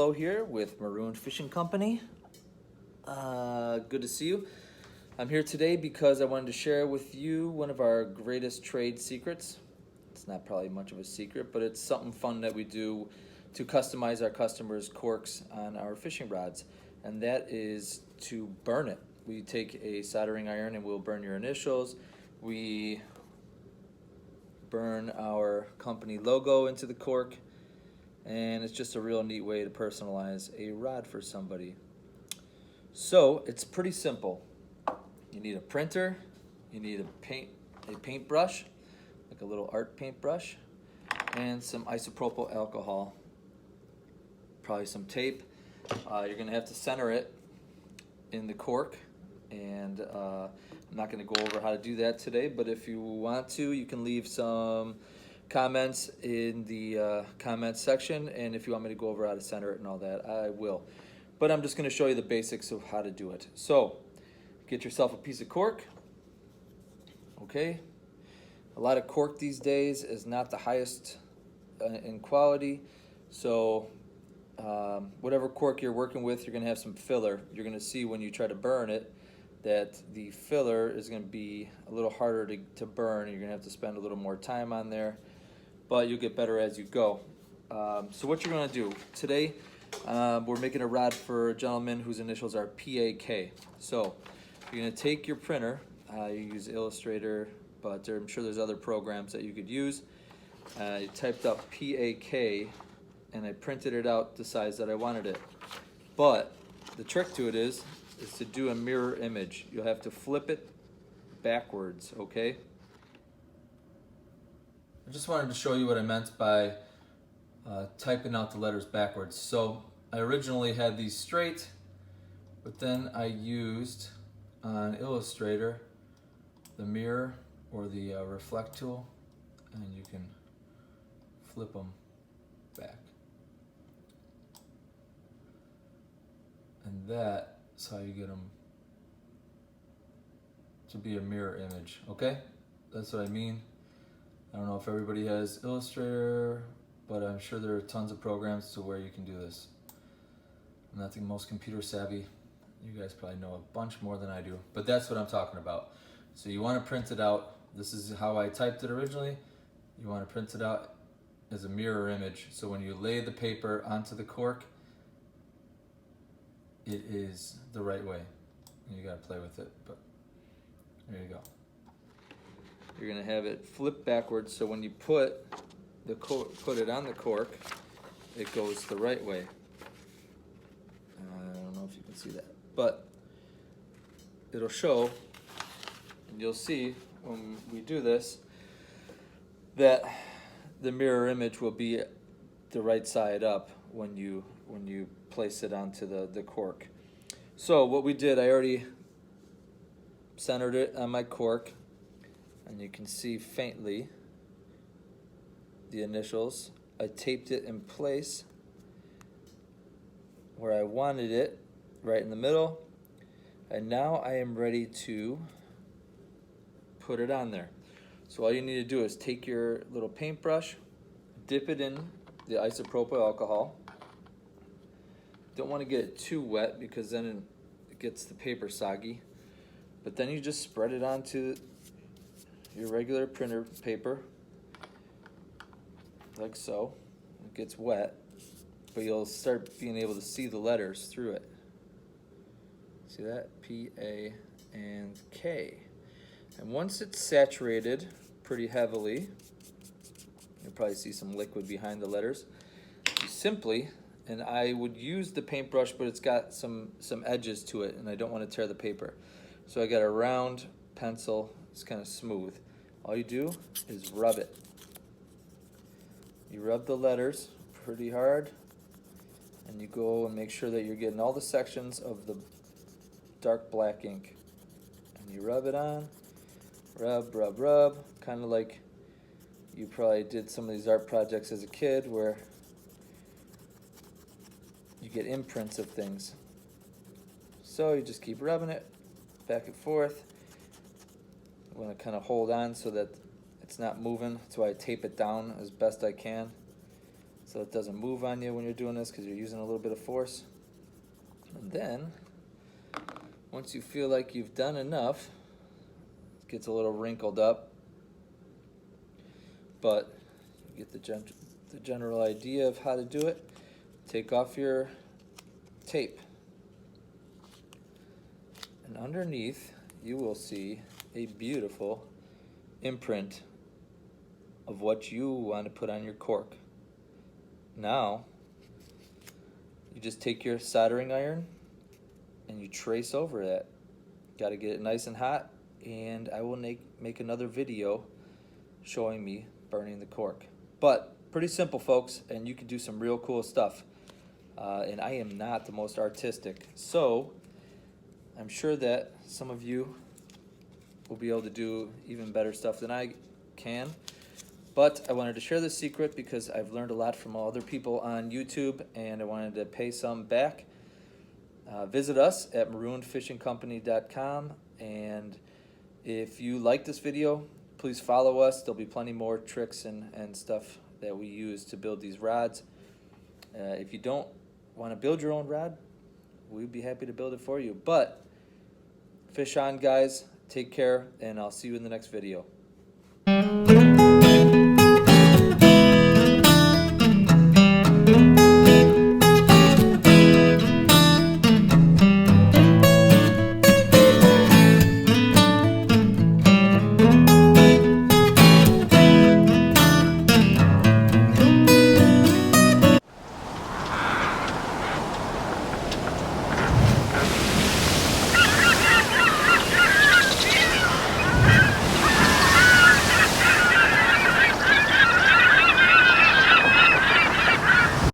Joe here with Maroon Fishing Company. Good to see you. I'm here today because I wanted to share with you one of our greatest trade secrets. It's not probably much of a secret, but it's something fun that we do to customize our customers' corks on our fishing rods, and that is to burn it. We take a soldering iron and we'll burn your initials. We burn our company logo into the cork, and it's just a real neat way to personalize a rod for somebody. So it's pretty simple. You need a printer, you need a paintbrush, like a little art paintbrush, and some isopropyl alcohol, probably some tape. You're gonna have to center it in the cork, and I'm not gonna go over how to do that today, but if you want to, you can leave some comments in the comments section, and if you want me to go over how to center it and all that, I will. But I'm just gonna show you the basics of how to do it. So, get yourself a piece of cork, okay? A lot of cork these days is not the highest in quality, so whatever cork you're working with, you're gonna have some filler. You're gonna see when you try to burn it that the filler is gonna be a little harder to burn. You're gonna have to spend a little more time on there, but you'll get better as you go. So what you're gonna do today, we're making a rod for a gentleman whose initials are PAK. So you're gonna take your printer, you use Illustrator, but I'm sure there's other programs that you could use. You typed up PAK, and I printed it out the size that I wanted it. But the trick to it is to do a mirror image. You'll have to flip it backwards, okay? I just wanted to show you what I meant by typing out the letters backwards. So I originally had these straight, but then I used on Illustrator the mirror or the reflect tool, and you can flip them back. And that's how you get them to be a mirror image, okay? That's what I mean. I don't know if everybody has Illustrator, but I'm sure there are tons of programs to where you can do this. I'm not the most computer savvy. You guys probably know a bunch more than I do, but that's what I'm talking about. So you want to print it out. This is how I typed it originally. You want to print it out as a mirror image. So when you lay the paper onto the cork, it is the right way. You gotta play with it, but there you go. You're gonna have it flip backwards, so when you put it on the cork, it goes the right way. I don't know if you can see that, but it'll show, and you'll see when we do this that the mirror image will be the right side up when you place it onto the cork. So what we did, I already centered it on my cork, and you can see faintly the initials. I taped it in place where I wanted it, right in the middle, and now I am ready to put it on there. So all you need to do is take your little paintbrush, dip it in the isopropyl alcohol. Don't want to get it too wet because then it gets the paper soggy, but then you just spread it onto your regular printer paper like so. It gets wet, but you'll start being able to see the letters through it. See that? P, A, and K. And once it's saturated pretty heavily, you'll probably see some liquid behind the letters, you simply, and I would use the paintbrush, but it's got some edges to it, and I don't want to tear the paper. So I got a round pencil, it's kind of smooth. All you do is rub it. You rub the letters pretty hard, and you go and make sure that you're getting all the sections of the dark black ink. And you rub it on, rub, rub, rub, kind of like you probably did some of these art projects as a kid where you get imprints of things. So you just keep rubbing it back and forth. You want to kind of hold on so that it's not moving. That's why I tape it down as best I can. so it doesn't move on you when you're doing this because you're using a little bit of force. And then, once you feel like you've done enough, it gets a little wrinkled up, but you get the general idea of how to do it. Take off your tape, and underneath you will see a beautiful imprint of what you want to put on your cork. Now, you just take your soldering iron and you trace over that. Got to get it nice and hot, and I will make another video showing me burning the cork. But pretty simple, folks, and you can do some real cool stuff. And I am not the most artistic, so I'm sure that some of you will be able to do even better stuff than I can. But I wanted to share this secret because I've learned a lot from other people on YouTube, and I wanted to pay some back. Visit us at maroonfishingcompany.com, and if you like this video, please follow us. There'll be plenty more tricks and stuff that we use to build these rods. If you don't want to build your own rod, we'd be happy to build it for you. But fish on, guys. Take care, and I'll see you in the next video.